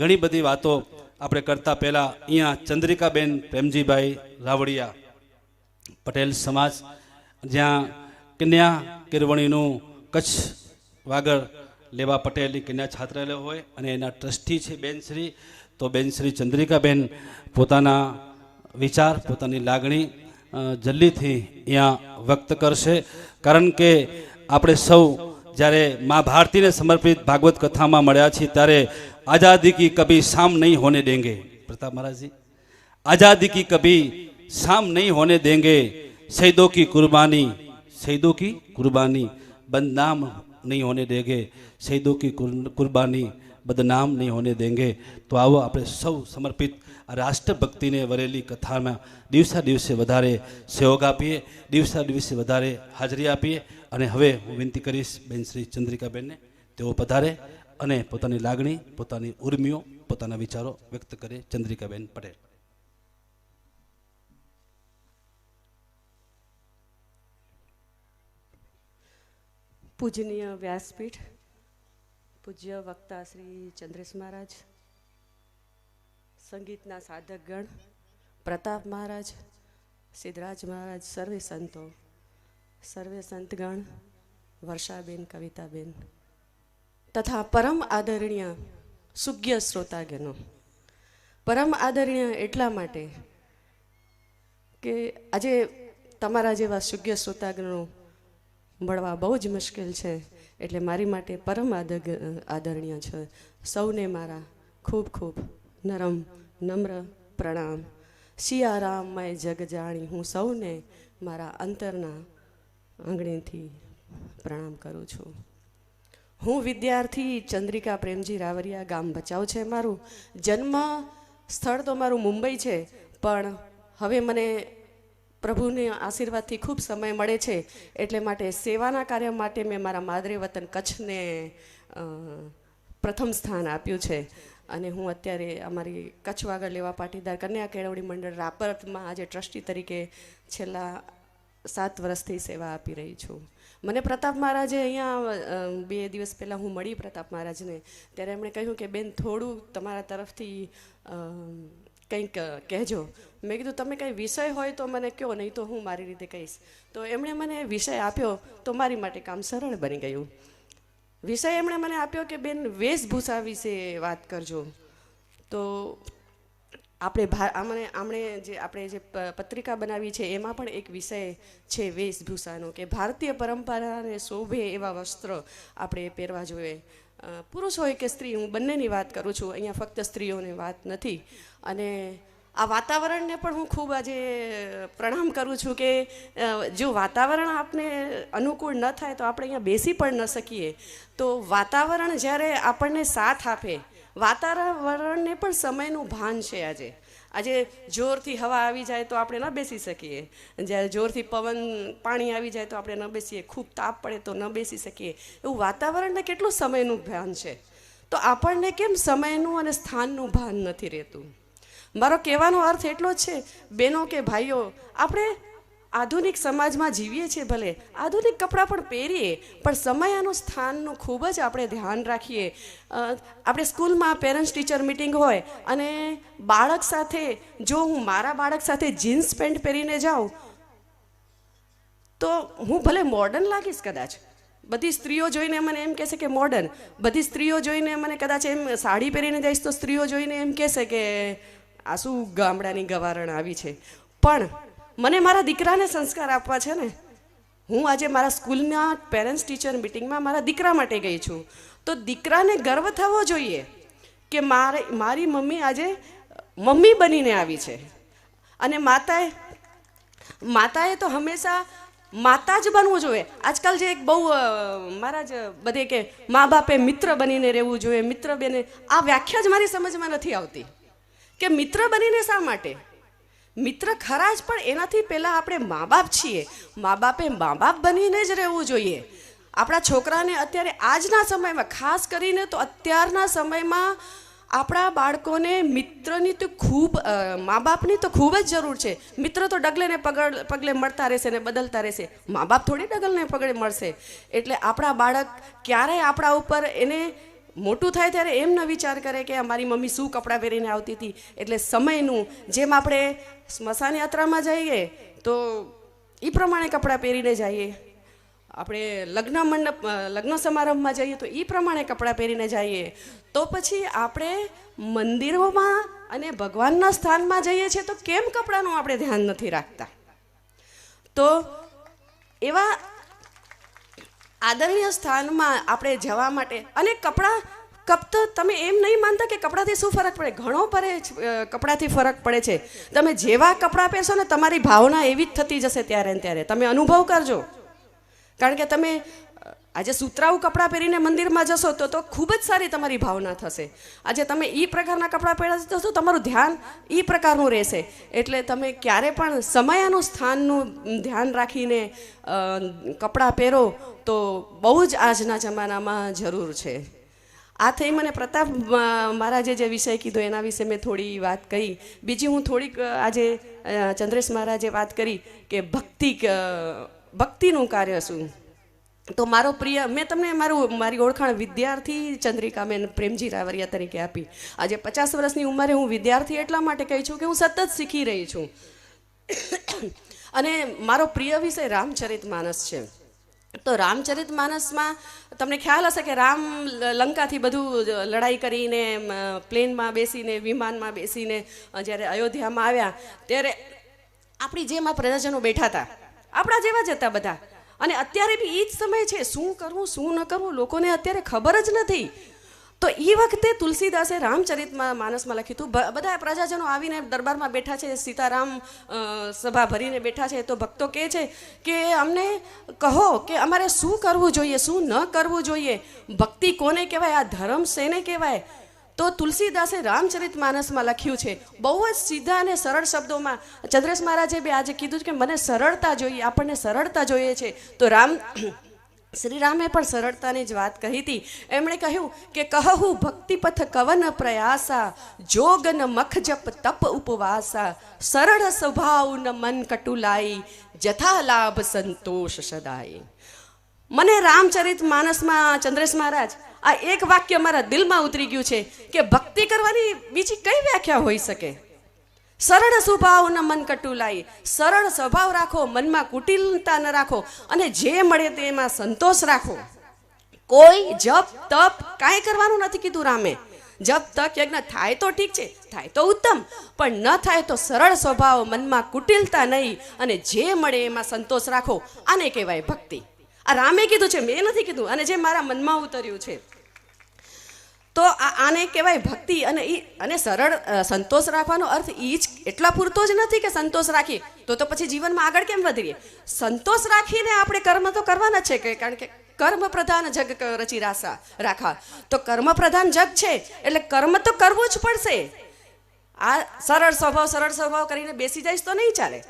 ઘણી બધી વાતો આપણે કરતા પહેલાં અહીંયા ચંદ્રિકાબેન પ્રેમજીભાઈ રાવડિયા પટેલ સમાજ, જ્યાં કન્યા કેળવણીનું કચ્છ વાગડ લેવા પટેલની કન્યા છાત્રાલય હોય અને એના ટ્રસ્ટી છે બેનશ્રી, તો બેનશ્રી ચંદ્રિકાબેન પોતાના વિચાર, પોતાની લાગણી જલ્દીથી અહીંયા વ્યક્ત કરશે. કારણ કે આપણે સૌ જ્યારે મા ભારતીને સમર્પિત ભાગવત કથામાં મળ્યા છીએ ત્યારે આઝાદી કી કભી શામ નહીં હોને દેંગે, પ્રતાપ મહારાજજી, आज़ादी की कभी शाम नहीं होने देंगे, शहीदों की कुर्बानी बदनाम नहीं होने देंगे, शहीदों की कुर्बानी बदनाम नहीं होने देंगे. तो आओ આપણે સૌ સમર્પિત રાષ્ટ્રભક્તિને વરેલી કથામાં દિવસા દિવસે વધારે સહયોગ આપીએ, દિવસા દિવસે વધારે હાજરી આપીએ. અને હવે હું વિનંતી કરીશ બેન શ્રી ચંદ્રિકાબેનને તેઓ પધારે અને પોતાની લાગણી, પોતાની ઉર્મિઓ, પોતાના વિચારો વ્યક્ત કરે. ચંદ્રિકાબેન પટેલ. પૂજનીય વ્યાસપીઠ, પૂજ્ય વક્તા શ્રી ચંદ્રેશ મહારાજ, સંગીતના સાધકગણ, પ્રતાપ મહારાજ, સિદ્ધરાજ મહારાજ, સર્વે સંતો, સર્વે સંતગણ, વર્ષાબેન, કવિતાબેન તથા પરમ આદરણીય સુજ્ઞ શ્રોતાગણો. પરમ આદરણીય એટલા માટે કે આજે તમારા જેવા સુજ્ઞ શ્રોતાગણો મળવા બહુ જ મુશ્કેલ છે, એટલે મારી માટે પરમ આદરણીય છે. સૌને મારા ખૂબ ખૂબ નરમ નમ્ર પ્રણામ. સિયારામમય જગ જાણી હું સૌને મારા અંતરના આંગણેથી પ્રણામ કરું છું. હું વિદ્યાર્થી ચંદ્રિકા પ્રેમજી રાવરિયા, ગામ ભચાઉ છે મારું. જન્મ સ્થળ તો મારું મુંબઈ છે, પણ હવે મને પ્રભુને આશીર્વાદથી ખૂબ સમય મળે છે, એટલે માટે સેવાના કાર્ય માટે મેં મારા માદરે વતન કચ્છને પ્રથમ સ્થાન આપ્યું છે. અને હું અત્યારે અમારી કચ્છ વાગડ લેવા પાટીદાર કન્યા કેળવણી મંડળ રાપરમાં આજે ટ્રસ્ટી તરીકે છેલ્લા 7 વર્ષથી સેવા આપી રહી છું. મને પ્રતાપ મહારાજે અહીંયા 2 દિવસ પહેલાં હું મળી પ્રતાપ મહારાજને, ત્યારે એમણે કહ્યું કે બેન થોડું તમારા તરફથી કંઈક કહેજો. મેં કીધું તમે કંઈ વિષય હોય તો મને કહો, નહીં તો હું મારી રીતે કહીશ. તો એમણે મને વિષય આપ્યો તો મારી માટે કામ સરળ બની ગયું. વિષય એમણે મને આપ્યો કે બેન વેશભૂષા વિશે વાત કરજો. તો આપણે જે પત્રિકા બનાવી છે એમાં પણ એક વિષય છે વેશભૂષાનો, કે ભારતીય પરંપરાને શોભે એવા વસ્ત્ર આપણે પહેરવા જોઈએ. પુરુષ હોય કે સ્ત્રી, હું બંનેની વાત કરું છું, અહીંયા ફક્ત સ્ત્રીઓની વાત નથી. અને આ વાતાવરણને પણ હું ખૂબ આજે પ્રણામ કરું છું કે જો વાતાવરણ આપને અનુકૂળ ન થાય તો આપણે અહીંયા બેસી પણ ન શકીએ. તો વાતાવરણ જ્યારે આપણને સાથ આપે, વાતાવરણને પણ સમયનું ભાન છે. આજે જોરથી હવા આવી જાય તો આપણે ન બેસી શકીએ, જ્યારે જોરથી પાણી આવી જાય તો આપણે ન બેસીએ, ખૂબ તાપ પડે તો ન બેસી શકીએ. એવું વાતાવરણને કેટલું સમયનું ભાન છે, તો આપણને કેમ સમયનું અને સ્થાનનું ભાન નથી રહેતું. મારો કહેવાનો અર્થ એટલો જ છે બહેનો કે ભાઈઓ, આપણે આધુનિક સમાજમાં જીવીએ છીએ, ભલે આધુનિક કપડાં પણ પહેરીએ, પણ સમયનું સ્થાનનું ખૂબ જ આપણે ધ્યાન રાખીએ. આપણે સ્કૂલમાં પેરેન્ટ્સ ટીચર મિટિંગ હોય અને બાળક સાથે, જો હું મારા બાળક સાથે જીન્સ પેન્ટ પહેરીને જાઉં તો હું ભલે મોડર્ન લાગીશ, કદાચ બધી સ્ત્રીઓ જોઈને મને એમ કહેશે કે મોડર્ન, બધી સ્ત્રીઓ જોઈને મને કદાચ એમ સાડી પહેરીને જઈશ તો સ્ત્રીઓ જોઈને એમ કહેશે કે આ શું ગામડાની ગવારણ આવી છે. પણ મને મારા દીકરાને સંસ્કાર આપવા છે ને. હું આજે મારા સ્કૂલના પેરેન્ટ્સ ટીચર મિટિંગમાં મારા દીકરા માટે ગઈ છું, તો દીકરાને ગર્વ થવો જોઈએ કે મારી મમ્મી આજે મમ્મી બનીને આવી છે. અને માતાએ તો હંમેશા માતા જ બનવું જોઈએ. આજકાલ જે એક બહુ મારા જ બધે કે મા બાપે મિત્ર બનીને રહેવું જોઈએ, મિત્ર બને, આ વ્યાખ્યા જ મારી સમજમાં નથી આવતી કે મિત્ર બનીને શા માટે. મિત્ર ખરા જ, પણ એનાથી પહેલાં આપણે મા બાપ છીએ. મા બાપે મા બાપ બનીને જ રહેવું જોઈએ. આપણા છોકરાને અત્યારે આજના સમયમાં, ખાસ કરીને તો અત્યારના સમયમાં આપણા બાળકોને મિત્રની તો ખૂબ, મા બાપની તો ખૂબ જ જરૂર છે. મિત્ર તો ડગલે ને પગલે મળતા રહેશે ને બદલતા રહેશે, મા બાપ થોડી ડગલને પગલે મળશે. એટલે આપણા બાળક ક્યારેય આપણા ઉપર એને મોટું થાય ત્યારે એમ ન વિચાર કરે કે અમારી મમ્મી શું કપડાં પહેરીને આવતી હતી. એટલે સમયનું, જેમ આપણે સ્મશાન યાત્રામાં જઈએ તો એ પ્રમાણે કપડાં પહેરીને જઈએ, આપણે લગ્ન સમારંભમાં જઈએ તો એ પ્રમાણે કપડાં પહેરીને જઈએ, તો પછી આપણે મંદિરોમાં અને ભગવાનના સ્થાનમાં જઈએ છીએ તો કેમ કપડાનું આપણે ધ્યાન નથી રાખતા? તો એવા આદરણીય સ્થાનમાં આપણે જવા માટે, અને કપડાં તમે એમ નહીં માનતા કે કપડાથી શું ફરક પડે, ઘણો કપડાથી ફરક પડે છે. તમે જેવા કપડાં પહેરશો ને તમારી ભાવના એવી જ થતી જશે ત્યારે ને ત્યારે. તમે અનુભવ કરજો. કારણ કે તમે આજે સુતરાઉ કપડાં પહેરીને મંદિરમાં જશો તો ખૂબ જ સારી તમારી ભાવના થશે. આજે તમે એ પ્રકારના કપડાં પહેરશો તો તમારું ધ્યાન એ પ્રકારનું રહેશે. એટલે તમે ક્યારે પણ સમયાનું સ્થાનનું ધ્યાન રાખીને કપડાં પહેરો તો બહુ જ આજના જમાનામાં જરૂર છે. આ થઈ મને પ્રતાપ મહારાજે જે વિષય કીધો એના વિશે મેં થોડી વાત કરી. બીજી હું થોડીક આજે ચંદ્રેશ મહારાજે વાત કરી કે ભક્તિનું કાર્ય શું. તો મારો પ્રિય, મેં તમને મારી ઓળખાણ વિદ્યાર્થી ચંદ્રિકાબેન પ્રેમજી રાવરિયા તરીકે આપી. આજે 50 વર્ષની ઉંમરે હું વિદ્યાર્થી એટલા માટે કહી છું કે હું સતત શીખી રહી છું. અને મારો પ્રિય વિષય રામચરિતમાનસ છે. તો રામચરિતમાનસમાં તમને ખ્યાલ હશે કે રામ લંકાથી બધું લડાઈ કરીને પ્લેનમાં બેસીને, વિમાનમાં બેસીને જ્યારે અયોધ્યામાં આવ્યા ત્યારે આપણી જેમ આ પ્રજાજનો બેઠા હતા, આપણા જેવા જ હતા બધા. અને અત્યારે બી એ જ સમય છે. શું કરવું શું ન કરવું લોકોને અત્યારે ખબર જ નથી. તો એ વખતે તુલસીદાસે રામચરિતમાનસમાં લખ્યું હતું. બધા પ્રજાજનો આવીને દરબારમાં બેઠા છે, સીતારામ સભા ભરીને બેઠા છે. તો ભક્તો કહે છે કે અમને કહો કે અમારે શું કરવું જોઈએ, શું ન કરવું જોઈએ, ભક્તિ કોને કહેવાય, આ ધર્મ શેને કહેવાય. તો તુલસીદાસે રામચરિતમાનસમાં લખ્યું છે બહુ જ સીધા અને સરળ શબ્દોમાં. ચંદ્રેશ મહારાજે બી આજે કીધું કે મને સરળતા જોઈએ, આપણને સરળતા જોઈએ છે. તો શ્રી રામે પણ સરળતાની જ વાત કહી હતી. એમણે કહ્યું કે કહું ભક્તિપથ કવન પ્રયાસા, જોગ ન મખ જપ તપ ઉપવાસા, સરળ સ્વભાવ ન મન કટુલાઈ, જથા લાભ સંતોષ સદાય. મને રામચરિતમાનસમાં ચંદ્રેશ મહારાજ આ એક વાક્ય મારા દિલમાં ઉતરી ગયું છે કે ભક્તિ કરવાની બીજી કઈ વ્યાખ્યા હોઈ શકે? સરળ સ્વભાવ ન મન કટુલાઈ, સરળ સ્વભાવ રાખો, મનમાં કુટિલતા ન રાખો, અને જે મળે તેમાં સંતોષ રાખો. કોઈ જપ તપ કાંઈ કરવાનું નથી કીધું રામે. જપ તપ યજ્ઞ થાય તો ઠીક છે, થાય તો ઉત્તમ, પણ ન થાય તો સરળ સ્વભાવ, મનમાં કુટિલતા નહીં, અને જે મળે એમાં સંતોષ રાખો. આને કહેવાય ભક્તિ. આ રામે કીધું છે, મેં નથી કીધું, અને જે મારા મનમાં ઉતર્યું છે. તો આને કહેવાય ભક્તિ. અને સરળ સંતોષ રાખવાનો અર્થ એ જ એટલા પૂરતો જ નથી કે સંતોષ રાખી તો પછી જીવનમાં આગળ કેમ વધીએ. સંતોષ રાખીને આપણે કર્મ તો કરવાના છે, કારણ કે કર્મ પ્રધાન જગ રચી રાખા. તો કર્મ પ્રધાન જગ છે એટલે કર્મ તો કરવું જ પડશે. આ સરળ સ્વભાવ કરીને બેસી જઈશ તો નહીં ચાલે.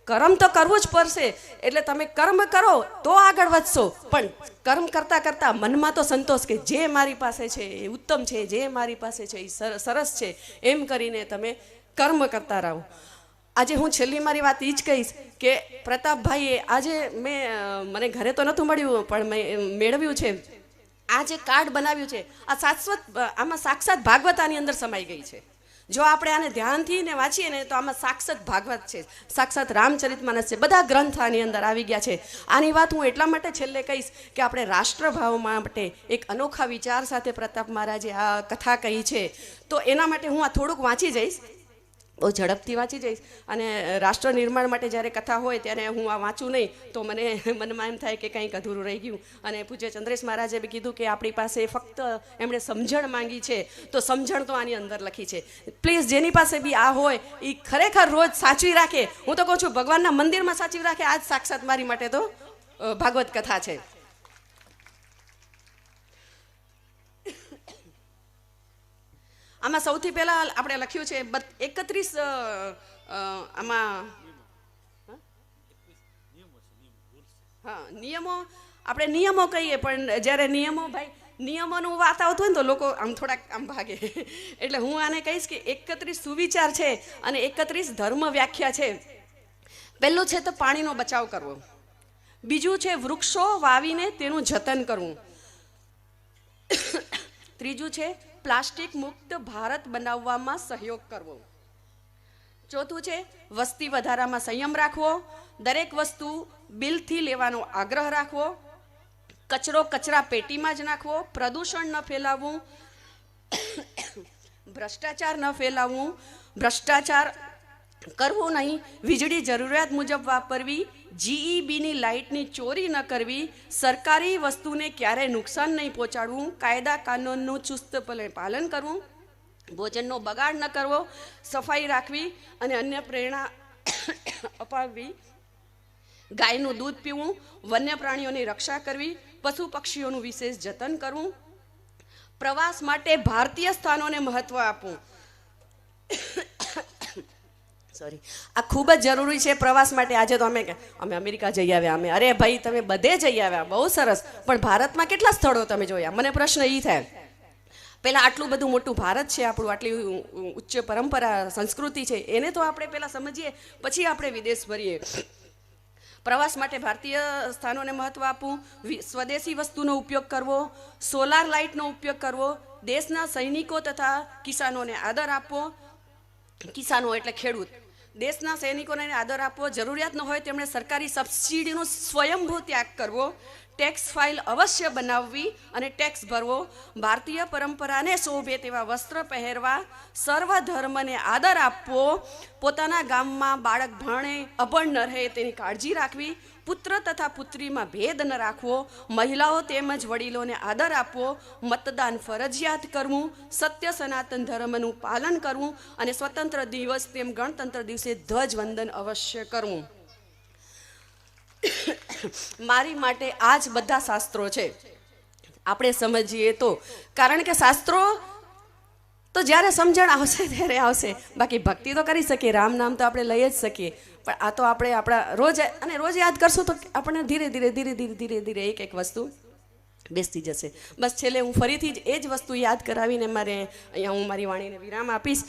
કર્મ તો કરવું જ પડશે. એટલે તમે કર્મ કરો તો આગળ વધશો, પણ કર્મ કરતાં કરતાં મનમાં તો સંતોષ કે જે મારી પાસે છે એ ઉત્તમ છે, જે મારી પાસે છે એ સરસ છે, એમ કરીને તમે કર્મ કરતા રહો. આજે હું છેલ્લી મારી વાત એ જ કહીશ કે પ્રતાપભાઈએ આજે મને ઘરે તો નહોતું મળ્યું પણ મેં મેળવ્યું છે. આ જે કાર્ડ બનાવ્યું છે આ આમાં સાક્ષાત ભાગવત આની અંદર સમાઈ ગઈ છે. જો આપણે આને ધ્યાનથી ને વાંચીએ ને તો આમાં સાક્ષાત ભાગવત છે, સાક્ષાત રામચરિતમાનસ છે, બધા ગ્રંથ આની અંદર આવી ગયા છે. આની વાત હું એટલા માટે છેલ્લે કહીશ કે આપણે રાષ્ટ્રભાવ માટે એક અનોખા વિચાર સાથે પ્રતાપ મહારાજે આ કથા કહી છે. તો એના માટે હું આ થોડુંક વાંચી જઈશ, બહુ ઝડપથી વાંચી જઈશ. અને રાષ્ટ્ર નિર્માણ માટે જ્યારે કથા હોય ત્યારે હું આ વાંચું નહીં તો મનમાં એમ થાય કે કંઈક અધૂરું રહી ગયું. અને પૂજ્ય ચંદ્રેશ મહારાજે બી કીધું કે આપણી પાસે ફક્ત એમણે સમજણ માંગી છે, તો સમજણ તો આની અંદર લખી છે. પ્લીઝ જેની પાસે બી આ હોય એ ખરેખર રોજ સાચવી રાખે. હું તો કહું છું ભગવાનના મંદિરમાં સાચવી રાખે. આ જ સાક્ષાત મારી માટે તો ભાગવત કથા છે. આમાં સૌથી પહેલા આપણે લખ્યું છે 31 આમાં નિયમો. આપણે નિયમો કહીએ પણ જ્યારે નિયમોનું વાત આવતું હોય ને તો લોકો આમ થોડાક આમ ભાગે. એટલે હું આને કહીશ કે 31 સુવિચાર છે અને 31 ધર્મ વ્યાખ્યા છે. પહેલું છે તો પાણીનો બચાવ કરવો. બીજું છે વૃક્ષો વાવીને તેનું જતન કરવું. ત્રીજું છે પ્લાસ્ટિક મુક્ત ભારત બનાવવામાં સહયોગ કરવો. ચોથું છે વસ્તી વધારામાં સંયમ રાખવો, દરેક વસ્તુ બિલથી લેવાનો આગ્રહ રાખવો, કચરો કચરા પેટીમાં જ નાખવો, પ્રદૂષણ ન ફેલાવવું, ભ્રષ્ટાચાર ન ફેલાવવું, ભ્રષ્ટાચાર કરવું નહીં, વીજળી જરૂરિયાત મુજબ વાપરવી, જીઈબીની લાઇટની ચોરી ન કરવી, સરકારી વસ્તુને ક્યારેય નુકસાન નહીં પહોંચાડવું, કાયદા કાનૂનનું ચુસ્તપણે પાલન કરવું, ભોજનનો બગાડ ન કરવો, સફાઈ રાખવી અને અન્ય પ્રેરણા અપાવવી, ગાયનું દૂધ પીવું, વન્ય પ્રાણીઓની રક્ષા કરવી, પશુ પક્ષીઓનું વિશેષ જતન કરવું, પ્રવાસ માટે ભારતીય સ્થાનોને મહત્વ આપવું. સોરી, આ ખૂબ જ જરૂરી છે પ્રવાસ માટે. આજે તો અમે અમેરિકા જઈ આવ્યા, અમે અરે ભાઈ તમે બધે જઈ આવ્યા, બહુ સરસ, પણ ભારતમાં કેટલા સ્થળો તમે જોયા? મને પ્રશ્ન એ થાય, પહેલાં આટલું બધું મોટું ભારત છે આપણું, આટલી ઉચ્ચ પરંપરા સંસ્કૃતિ છે, એને તો આપણે પહેલાં સમજીએ પછી આપણે વિદેશ ભરીએ. પ્રવાસ માટે ભારતીય સ્થાનોને મહત્વ આપવું, સ્વદેશી વસ્તુનો ઉપયોગ કરવો, સોલાર લાઇટનો ઉપયોગ કરવો, દેશના સૈનિકો તથા કિસાનોને આદર આપવો. કિસાનો એટલે ખેડૂત. દેશના સૈનિકોને આદર આપવો, જરૂરિયાત ન હોય તેમણે સરકારી સબસિડીનો સ્વયંભૂ ત્યાગ કરવો, ટેક્સ ફાઇલ અવશ્ય બનાવવી અને ટેક્સ ભરવો, ભારતીય પરંપરાને શોભે તેવા વસ્ત્ર પહેરવા, સર્વ ધર્મને આદર આપવો, પોતાના ગામમાં બાળક ભણે અભણ ન રહે તેની કાળજી રાખવી, પુત્ર તથા પુત્રીમાં ભેદ ન રાખવો, મહિલાઓ તેમજ વડીલોને આદર આપવો, મતદાન ફરજિયાત કરવું, સત્ય સનાતન ધર્મનું પાલન કરવું અને સ્વતંત્ર દિવસ તેમ ગણતંત્ર દિવસે ધ્વજવંદન અવશ્ય કરવું. મારી માટે આ જ બધા શાસ્ત્રો છે, આપણે સમજીએ તો. કારણ કે શાસ્ત્રો તો જ્યારે સમજણ આવશે ત્યારે આવશે, બાકી ભક્તિ તો કરી શકીએ, રામ નામ તો આપણે લઈ જ શકીએ, પણ આ તો આપણે આપણા રોજ યાદ કરશું તો આપણને ધીરે ધીરે એક એક વસ્તુ બેસતી જશે. બસ છેલ્લે હું ફરીથી જ એ જ વસ્તુ યાદ કરાવીને અહીંયા હું મારી વાણીને વિરામ આપીશ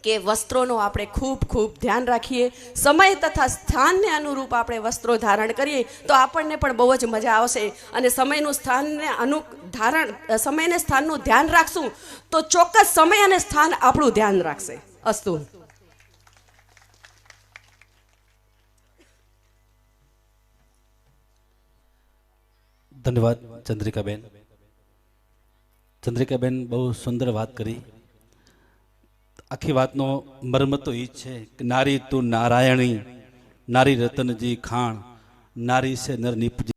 કે વસ્ત્રોનો આપણે ખૂબ ખૂબ ધ્યાન રાખીએ, સમય તથા સ્થાનને અનુરૂપ આપણે વસ્ત્રો ધારણ કરીએ તો આપણને પણ બહુ જ મજા આવશે. અને સમયનું સમયને સ્થાનનું ધ્યાન રાખશું તો ચોક્કસ સમય અને સ્થાન આપણું ધ્યાન રાખશે. અસ્તુ. ધન્યવાદ ચંદ્રિકાબેન. ચંદ્રિકાબેન બહુ સુંદર વાત કરી. આખી વાતનો મર્મ તો એ જ છે કે નારી તું નારાયણી, નારી રતનજી ખાણ, નારી સે નર નિપજે.